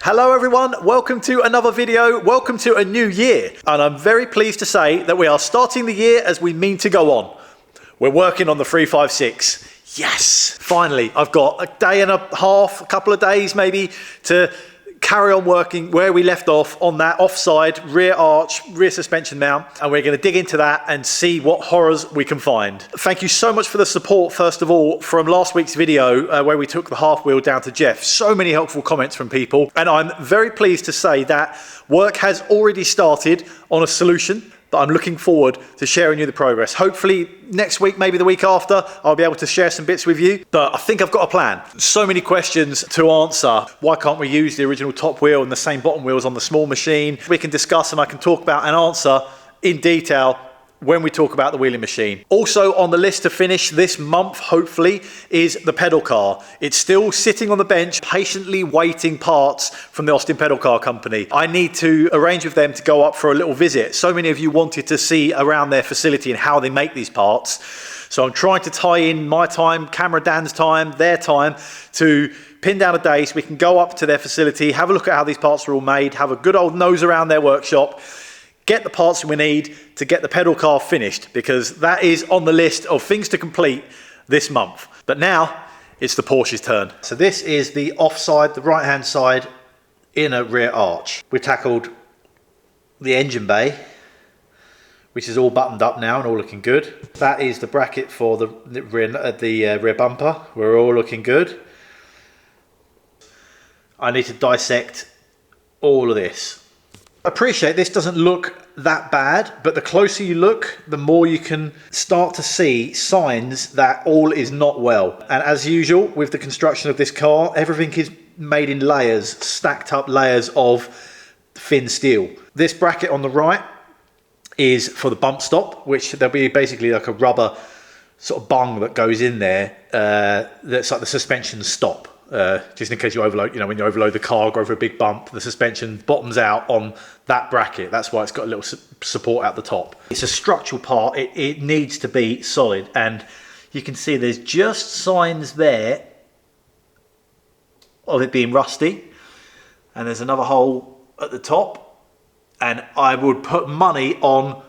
Hello everyone, welcome to another video, welcome to a new year. And I'm very pleased to say that we are starting the year as we mean to go on. We're working on the 356. Yes, finally, I've got a day and a half, a couple of days maybe, to carry on working where we left off on that offside rear arch, rear suspension mount, and we're going to dig into that and see what horrors we can find. Thank you so much for the support, first of all, from last week's video where we took the half wheel down to Jeff. So many helpful comments from people, and I'm very pleased to say that work has already started on a solution that I'm looking forward to sharing you the progress. Hopefully next week, maybe the week after, I'll be able to share some bits with you, but I think I've got a plan. So many questions to answer. Why can't we use the original top wheel and the same bottom wheels on the small machine? We can discuss and I can talk about and answer in detail when we talk about the wheeling machine. Also on the list to finish this month, hopefully, is the pedal car. It's still sitting on the bench, patiently waiting parts from the Austin Pedal Car Company. I need to arrange with them to go up for a little visit. So many of you wanted to see around their facility and how they make these parts. So I'm trying to tie in my time, Camera Dan's time, their time, to pin down a day so we can go up to their facility, have a look at how these parts are all made, have a good old nose around their workshop, get the parts we need to get the pedal car finished, because that is on the list of things to complete this month. But now it's the Porsche's turn. So this is the offside, the right hand side inner rear arch. We've tackled the engine bay, which is all buttoned up now and all looking good. That is the bracket for the rear bumper. We're all looking good. I need to dissect all of this. Appreciate this doesn't look that bad, but the closer you look, the more you can start to see signs that all is not well. And as usual with the construction of this car, everything is made in layers, stacked up layers of thin steel. This bracket on the right is for the bump stop, which there'll be basically like a rubber sort of bung that goes in there that's like the suspension stop. Just in case you overload, when you overload the car, go over a big bump, the suspension bottoms out on that bracket. That's why it's got a little support at the top. It's a structural part. It needs to be solid, and you can see there's just signs there of it being rusty, and there's another hole at the top, and I would put money on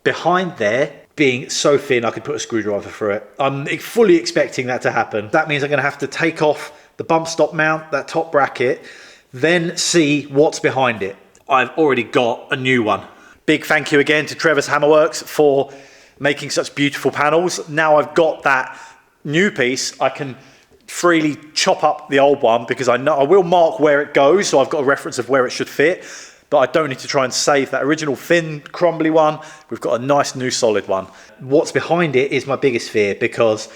behind there being so thin I could put a screwdriver through it. I'm fully expecting that to happen. That means I'm going to have to take off the bump stop mount, that top bracket, then see what's behind it. I've already got a new one. Big thank you again to Trevor's Hammerworks for making such beautiful panels. Now I've got that new piece, I can freely chop up the old one, because I know I will mark where it goes, so I've got a reference of where it should fit, but I don't need to try and save that original thin, crumbly one. We've got a nice new solid one. What's behind it is my biggest fear, because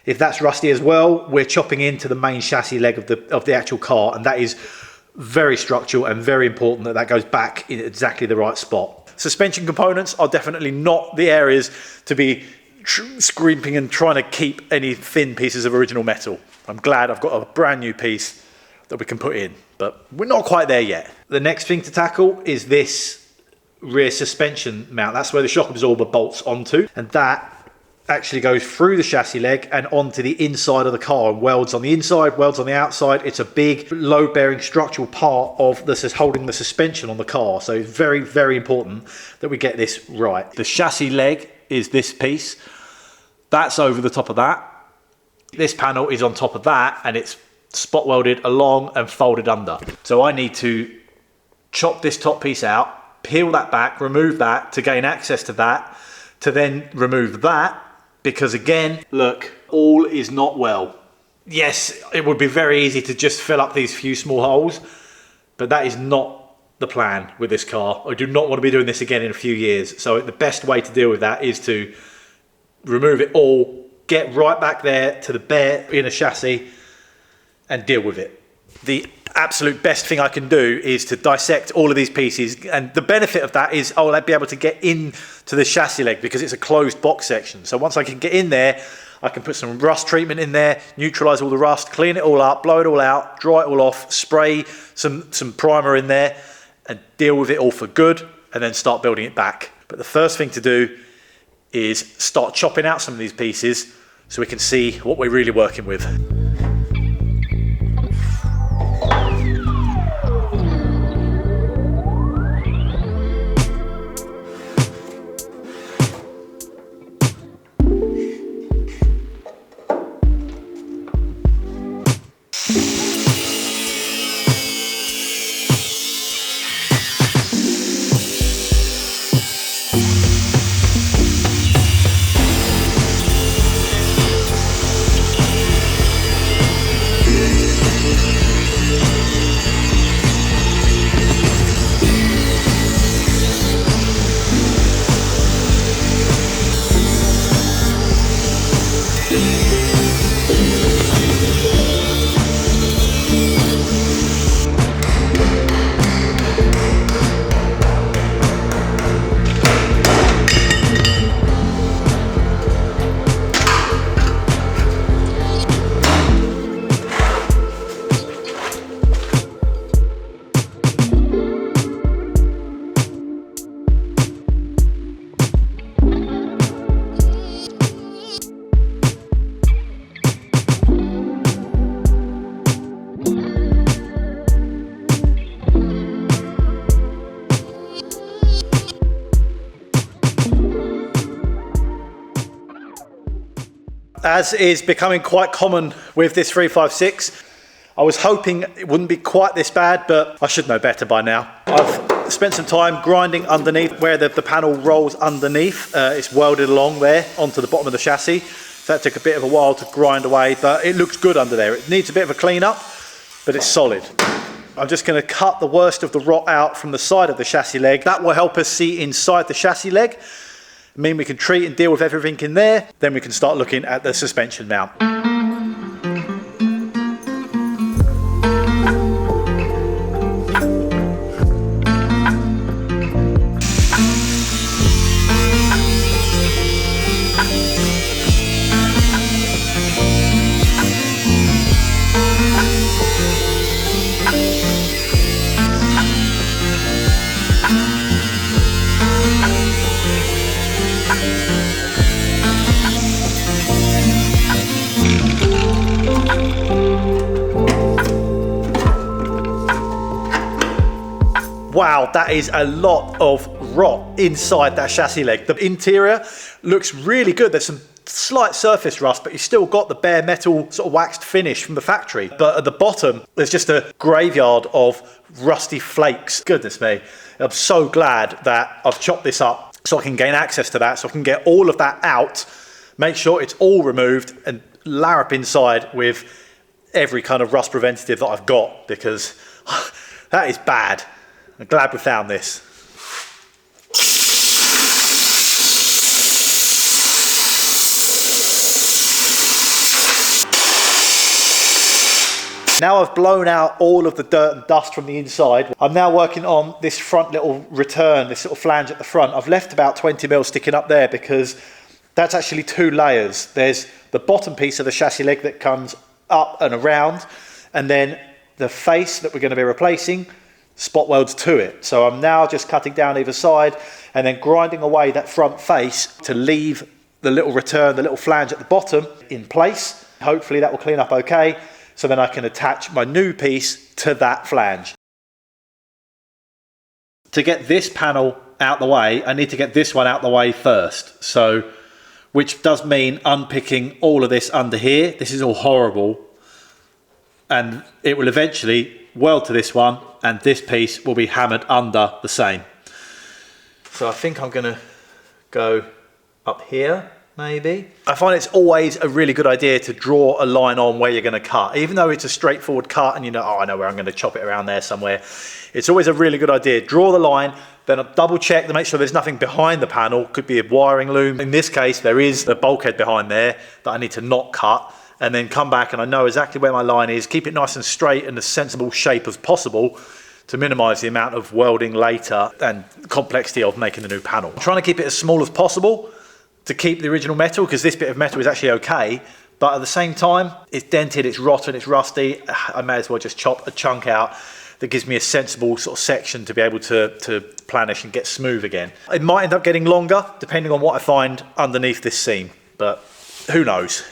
if that's rusty as well, we're chopping into the main chassis leg of the actual car, and that is very structural and very important that that goes back in exactly the right spot. Suspension components are definitely not the areas to be scraping and trying to keep any thin pieces of original metal. I'm glad I've got a brand new piece that we can put in, but we're not quite there yet. The next thing to tackle is this rear suspension mount. That's where the shock absorber bolts onto, and that actually goes through the chassis leg and onto the inside of the car, and welds on the inside, welds on the outside. It's a big load-bearing structural part of this is holding the suspension on the car, so it's very, very important that we get this right. The chassis leg is this piece. That's over the top of that. This panel is on top of that, and it's spot welded along and folded under. So I need to chop this top piece out, peel that back, remove that to gain access to that, to then remove that, because again, look, all is not well. Yes, it would be very easy to just fill up these few small holes, but that is not the plan with this car. I do not want to be doing this again in a few years. So the best way to deal with that is to remove it all, get right back there to the bare inner chassis and deal with it. The absolute best thing I can do is to dissect all of these pieces, and the benefit of that is I'll be able to get into the chassis leg because it's a closed box section. So once I can get in there, I can put some rust treatment in there, neutralize all the rust, clean it all up, blow it all out, dry it all off, spray some primer in there and deal with it all for good, and then start building it back. But the first thing to do is start chopping out some of these pieces so we can see what we're really working with. As is becoming quite common with this 356, I was hoping it wouldn't be quite this bad, but I should know better by now. I've spent some time grinding underneath where the panel rolls underneath. It's welded along there onto the bottom of the chassis. So that took a bit of a while to grind away, but it looks good under there. It needs a bit of a clean up, but it's solid. I'm just going to cut the worst of the rot out from the side of the chassis leg. That will help us see inside the chassis leg. Mean we can treat and deal with everything in there. Then we can start looking at the suspension mount. Wow, that is a lot of rot inside that chassis leg. The interior looks really good. There's some slight surface rust, but you've still got the bare metal sort of waxed finish from the factory. But at the bottom, there's just a graveyard of rusty flakes. Goodness me. I'm so glad that I've chopped this up so I can gain access to that, so I can get all of that out, make sure it's all removed, and layer up inside with every kind of rust preventative that I've got, because that is bad. I'm glad we found this. Now I've blown out all of the dirt and dust from the inside. I'm now working on this front little return, this little flange at the front. I've left about 20 mil sticking up there because that's actually 2 layers. There's the bottom piece of the chassis leg that comes up and around, and then the face that we're going to be replacing spot welds to it. So I'm now just cutting down either side and then grinding away that front face to leave the little return, the little flange at the bottom in place. Hopefully that will clean up okay, so then I can attach my new piece to that flange. To get this panel out the way, I need to get this one out the way first. So, which does mean unpicking all of this under here. This is all horrible. And it will eventually weld to this one, and this piece will be hammered under the same. So I think I'm gonna go up here, maybe. I find it's always a really good idea to draw a line on where you're gonna cut. Even though it's a straightforward cut and you know, oh, I know where I'm gonna chop it around there somewhere. It's always a really good idea. Draw the line, then I'll double check to make sure there's nothing behind the panel. Could be a wiring loom. In this case, there is a bulkhead behind there that I need to not cut, and then come back and I know exactly where my line is, keep it nice and straight and as sensible shape as possible to minimize the amount of welding later and complexity of making the new panel. I'm trying to keep it as small as possible to keep the original metal, because this bit of metal is actually okay, but at the same time, it's dented, it's rotten, it's rusty. I may as well just chop a chunk out that gives me a sensible sort of section to be able to planish and get smooth again. It might end up getting longer depending on what I find underneath this seam, but who knows?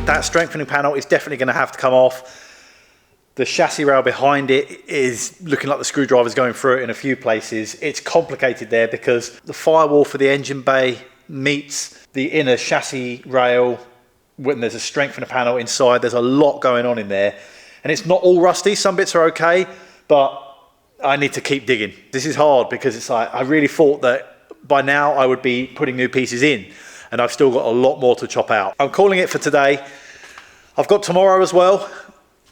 That strengthening panel is definitely going to have to come off. The chassis rail behind it is looking like the screwdriver's going through it in a few places. It's complicated there because the firewall for the engine bay meets the inner chassis rail when there's a strengthener panel inside. There's a lot going on in there, and it's not all rusty. Some bits are okay, but I need to keep digging. This is hard because it's like I really thought that by now I would be putting new pieces in, and I've still got a lot more to chop out. I'm calling it for today. I've got tomorrow as well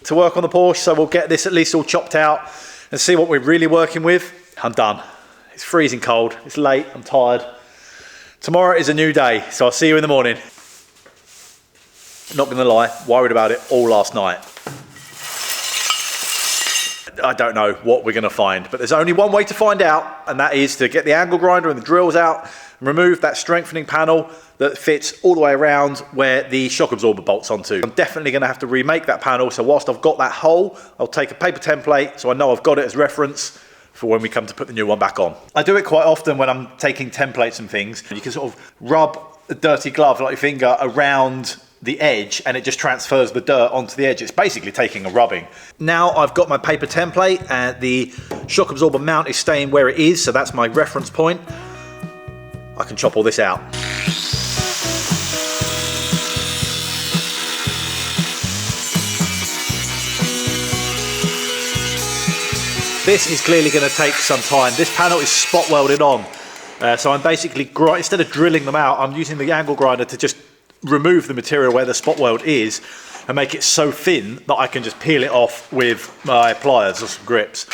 to work on the Porsche, so we'll get this at least all chopped out and see what we're really working with. I'm done. It's freezing cold, it's late, I'm tired. Tomorrow is a new day, so I'll see you in the morning. Not gonna lie, worried about it all last night. I don't know what we're gonna find, but there's only one way to find out, and that is to get the angle grinder and the drills out and remove that strengthening panel that fits all the way around where the shock absorber bolts onto. I'm definitely gonna have to remake that panel, so whilst I've got that hole, I'll take a paper template so I know I've got it as reference for when we come to put the new one back on. I do it quite often when I'm taking templates and things. You can sort of rub a dirty glove like your finger around the edge and it just transfers the dirt onto the edge. It's basically taking a rubbing. Now I've got my paper template and the shock absorber mount is staying where it is, so that's my reference point. I can chop all this out. This is clearly going to take some time. This panel is spot welded on. So I'm basically, instead of drilling them out, I'm using the angle grinder to just remove the material where the spot weld is and make it so thin that I can just peel it off with my pliers or some grips.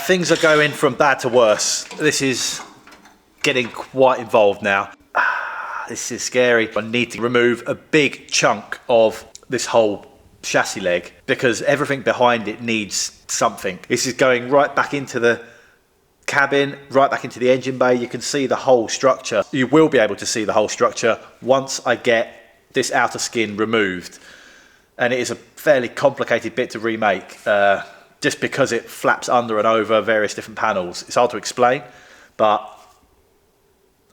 Things are going from bad to worse. This is getting quite involved now. This is scary. I need to remove a big chunk of this whole chassis leg because everything behind it needs something. This is going right back into the cabin, right back into the engine bay. You can see the whole structure. You will be able to see the whole structure once I get this outer skin removed. And it is a fairly complicated bit to remake. Just because it flaps under and over various different panels. It's hard to explain, but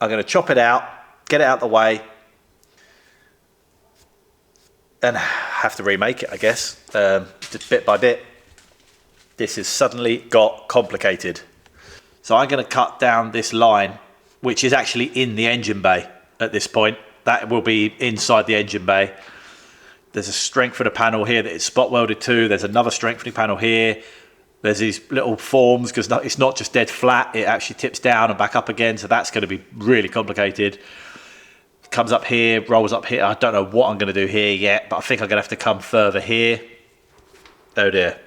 I'm going to chop it out, get it out of the way, and have to remake it, I guess, just bit by bit. This has suddenly got complicated. So I'm going to cut down this line, which is actually in the engine bay at this point. That will be inside the engine bay. There's a strengthener panel here that it's spot welded to. There's another strengthening panel here. There's these little forms because it's not just dead flat. It actually tips down and back up again. So that's going to be really complicated. Comes up here, rolls up here. I don't know what I'm going to do here yet, but I think I'm going to have to come further here. Oh dear.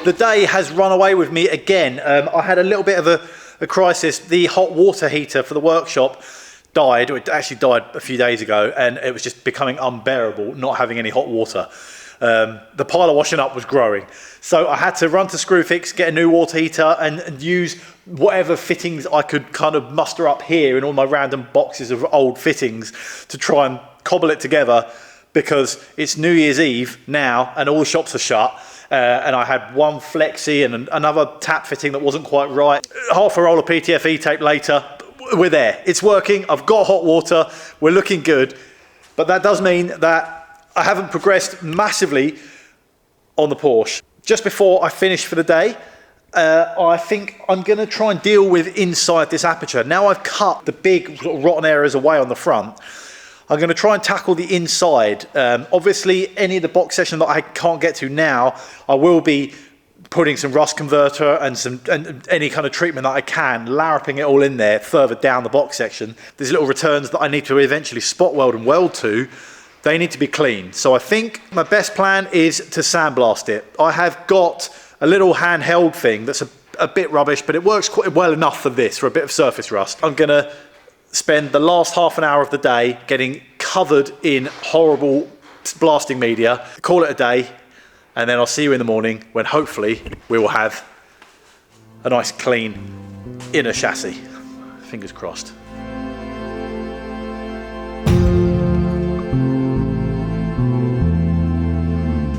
The day has run away with me again. I had a little bit of a crisis. The hot water heater for the workshop died. It actually died a few days ago, and it was just becoming unbearable not having any hot water. The pile of washing up was growing. So I had to run to Screwfix, get a new water heater and use whatever fittings I could kind of muster up here in all my random boxes of old fittings to try and cobble it together, because it's New Year's Eve now and all the shops are shut. And I had one flexi and another tap fitting that wasn't quite right. Half a roll of PTFE tape later, we're there. It's working, I've got hot water, we're looking good. But that does mean that I haven't progressed massively on the Porsche. Just before I finish for the day, I think I'm gonna try and deal with inside this aperture. Now I've cut the big sort of rotten areas away on the front, I'm going to try and tackle the inside. Obviously, any of the box section that I can't get to now, I will be putting some rust converter and any kind of treatment that I can, larraping it all in there further down the box section. There's little returns that I need to eventually spot weld and weld to. They need to be clean. So I think my best plan is to sandblast it. I have got a little handheld thing that's a bit rubbish, but it works quite well enough for this, for a bit of surface rust. I'm going to spend the last half an hour of the day getting covered in horrible blasting media. Call it a day, and then I'll see you in the morning when hopefully we will have a nice clean inner chassis. Fingers crossed.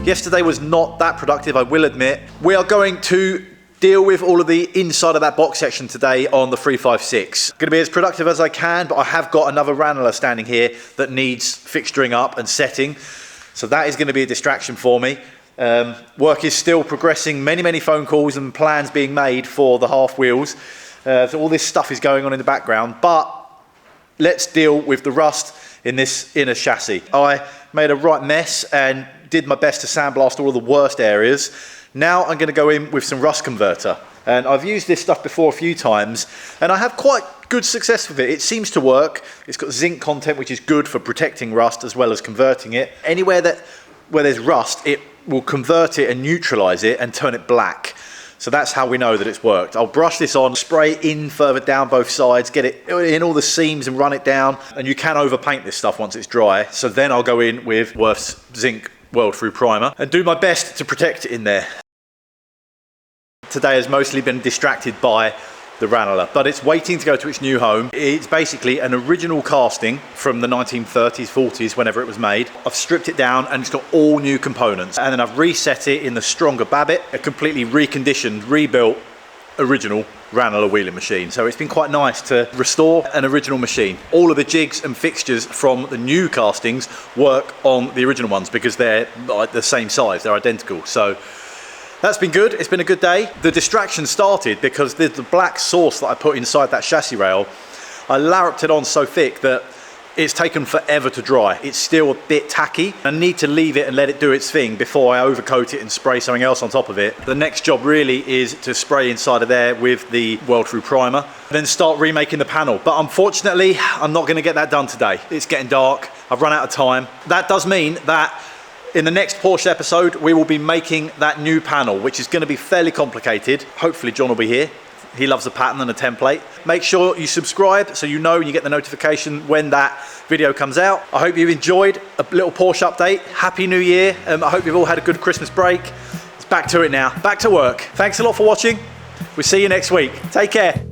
Yesterday was not that productive, I will admit. We are going to deal with all of the inside of that box section today on the 356. Going to be as productive as I can, but I have got another Ranalah standing here that needs fixturing up and setting. So that is going to be a distraction for me. Work is still progressing, many phone calls and plans being made for the half wheels. So all this stuff is going on in the background, but let's deal with the rust in this inner chassis. I made a right mess and did my best to sandblast all of the worst areas. Now I'm going to go in with some rust converter. And I've used this stuff before a few times, and I have quite good success with it. It seems to work. It's got zinc content, which is good for protecting rust as well as converting it. Anywhere where there's rust, it will convert it and neutralize it and turn it black. So that's how we know that it's worked. I'll brush this on, spray in further down both sides, get it in all the seams and run it down. And you can overpaint this stuff once it's dry. So then I'll go in with Worth's zinc weld through primer and do my best to protect it in there. Today has mostly been distracted by the Ranalah, but it's waiting to go to its new home. It's basically an original casting from the 1930s, 40s, whenever it was made. I've stripped it down and it's got all new components. And then I've reset it in the stronger Babbitt, a completely reconditioned, rebuilt, original Ranalah wheeling machine. So it's been quite nice to restore an original machine. All of the jigs and fixtures from the new castings work on the original ones because they're like the same size, they're identical. So that's been good. It's been a good day. The distraction started because the black sauce that I put inside that chassis rail, I larruped it on so thick that it's taken forever to dry. It's still a bit tacky. I need to leave it and let it do its thing before I overcoat it and spray something else on top of it. The next job really is to spray inside of there with the weld through primer, then start remaking the panel. But unfortunately, I'm not going to get that done today. It's getting dark. I've run out of time. That does mean that in the next Porsche episode, we will be making that new panel, which is going to be fairly complicated. Hopefully John will be here. He loves a pattern and a template. Make sure you subscribe so you know and you get the notification when that video comes out. I hope you've enjoyed a little Porsche update. Happy New Year. I hope you've all had a good Christmas break. It's back to it now. Back to work. Thanks a lot for watching. We'll see you next week. Take care.